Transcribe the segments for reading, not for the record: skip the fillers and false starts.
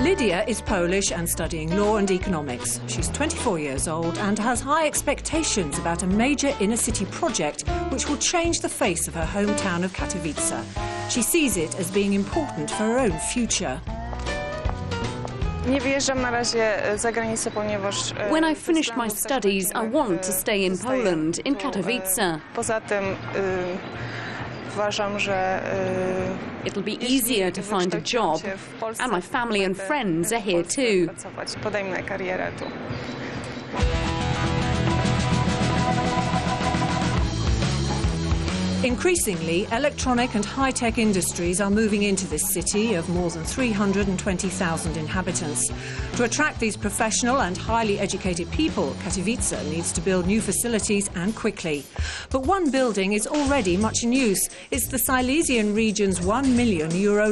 Lydia is Polish and studying law and economics. She's 24 years old and has high expectations about a major inner-city project which will change the face of her hometown of Katowice. She sees it as being important for her own future. When I finished my studies, I want to stay in Poland, in Katowice. It'll be easier to find a job, and my family and friends are here too. Increasingly, electronic and high-tech industries are moving into this city of more than 320,000 inhabitants. To attract these professional and highly educated people, Katowice needs to build new facilities and quickly. But one building is already much in use. It's the Silesian region's €1 million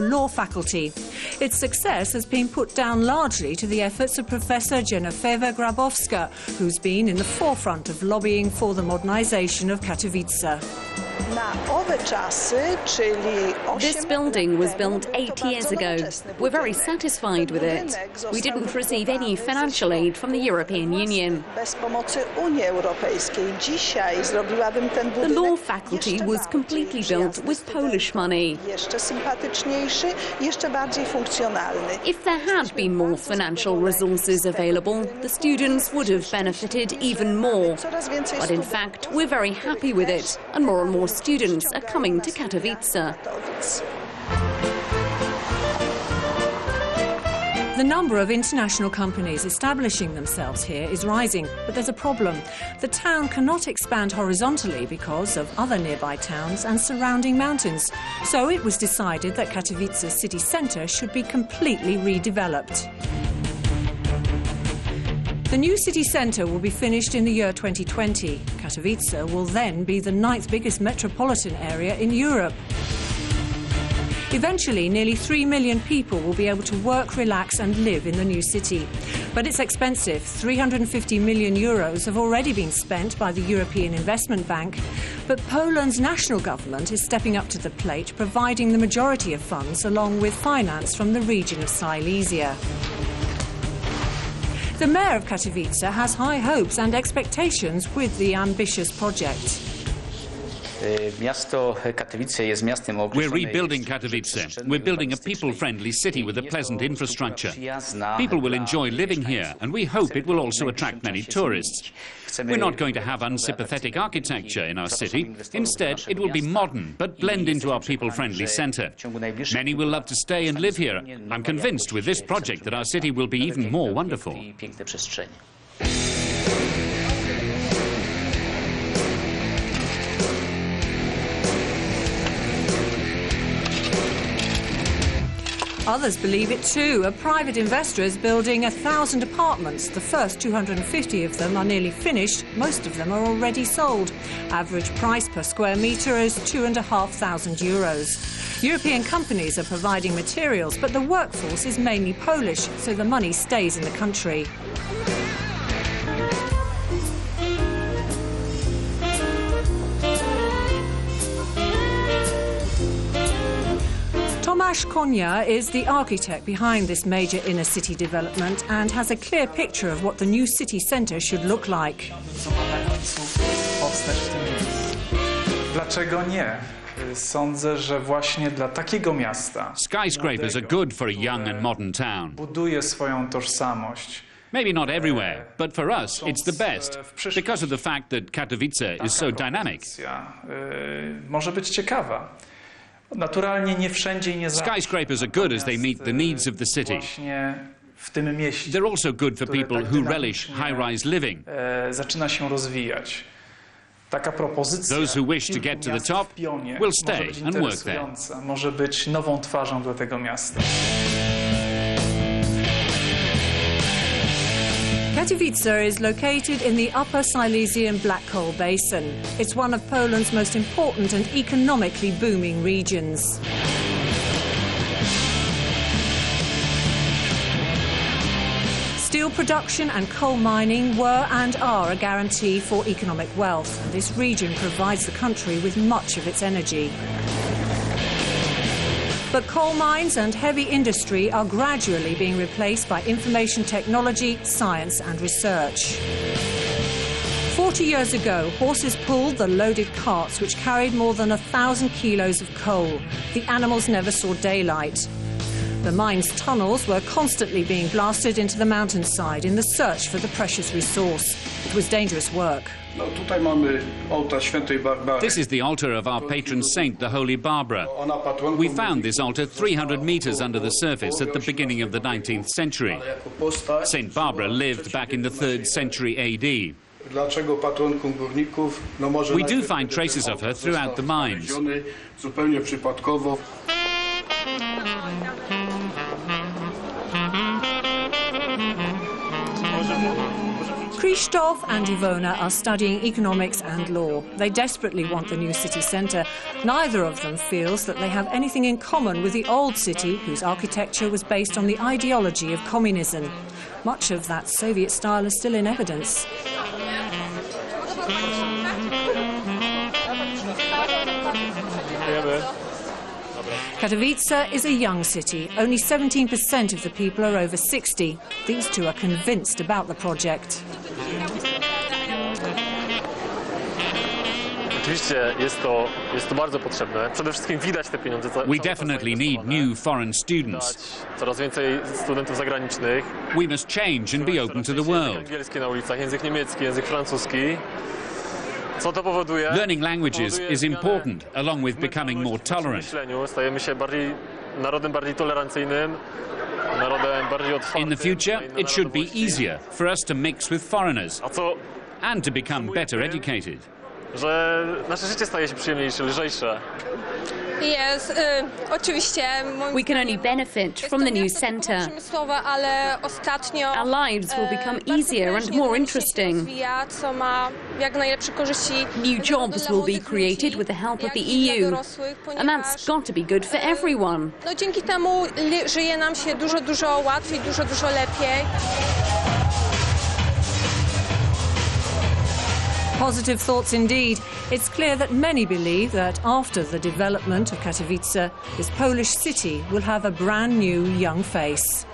law faculty. Its success has been put down largely to the efforts of Professor Genowefa Grabowska, who's been in the forefront of lobbying for the modernisation of Katowice. This building was built 8 years ago. We're very satisfied with it. We didn't receive any financial aid from the European Union. The law faculty was completely built with Polish money. If there had been more financial resources available, the students would have benefited even more. But in fact, we're very happy with it, and more students are coming to Katowice. The number of international companies establishing themselves here is rising, but there's a problem. The town cannot expand horizontally because of other nearby towns and surrounding mountains. So it was decided that Katowice's city centre should be completely redeveloped. The new city centre will be finished in the year 2020. Katowice will then be the 9th biggest metropolitan area in Europe. Eventually, nearly 3 million people will be able to work, relax and live in the new city. But it's expensive. €350 million have already been spent by the European Investment Bank. But Poland's national government is stepping up to the plate, providing the majority of funds along with finance from the region of Silesia. The mayor of Katowice has high hopes and expectations with the ambitious project. We're rebuilding Katowice. We're building a people-friendly city with a pleasant infrastructure. People will enjoy living here, and we hope it will also attract many tourists. We're not going to have unsympathetic architecture in our city. Instead, it will be modern, but blend into our people-friendly centre. Many will love to stay and live here. I'm convinced with this project that our city will be even more wonderful. Others believe it too. A private investor is building 1,000 apartments. The first 250 of them are nearly finished. Most of them are already sold. Average price per square metre is €2,500. European companies are providing materials, but the workforce is mainly Polish, so the money stays in the country. Tomasz Konior is the architect behind this major inner-city development and has a clear picture of what the new city centre should look like. Dlaczego nie? Sądzę, że właśnie dla takiego miasta Skyscrapers are good for a young and modern town. buduje swoją tożsamość. Maybe not everywhere, but for us, it's the best, because of the fact that Katowice is so dynamic. Może być ciekawa. Naturalnie nie wszędzie i nie zawsze. Skyscrapers are good as they meet the needs of the city. Właśnie w tym mieście. They're also good for people who relish high-rise living. Zaczyna się rozwijać. Taka propozycja. Those who wish to get to the top will stay and work there. Może być nową twarzą dla tego miasta. Katowice is located in the upper Silesian Black Coal Basin. It's one of Poland's most important and economically booming regions. Steel production and coal mining were and are a guarantee for economic wealth, and this region provides the country with much of its energy. But coal mines and heavy industry are gradually being replaced by information technology, science and research. 40 years ago, horses pulled the loaded carts which carried more than 1,000 kilos of coal. The animals never saw daylight. The mine's tunnels were constantly being blasted into the mountainside in the search for the precious resource. It was dangerous work. This is the altar of our patron saint, the Holy Barbara. We found this altar 300 meters under the surface at the beginning of the 19th century. Saint Barbara lived back in the 3rd century AD. We do find traces of her throughout the mines. Krzysztof and Ivona are studying economics and law. They desperately want the new city centre. Neither of them feels that they have anything in common with the old city, whose architecture was based on the ideology of communism. Much of that Soviet style is still in evidence. Katowice is a young city. Only 17% of the people are over 60. These two are convinced about the project. We definitely need new foreign students. We must change and be open to the world. Learning languages is important, along with becoming more tolerant. In the future, it should be easier for us to mix with foreigners and to become better educated. Yes, we can only benefit from the new centre. Our lives will become easier and more interesting. New jobs will be created with the help of the EU, and that's got to be good for everyone. Positive thoughts indeed. It's clear that many believe that after the development of Katowice, this Polish city will have a brand new young face.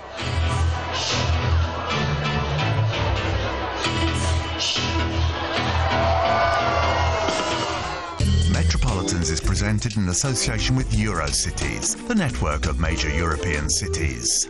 Metropolitans is presented in association with Eurocities, the network of major European cities.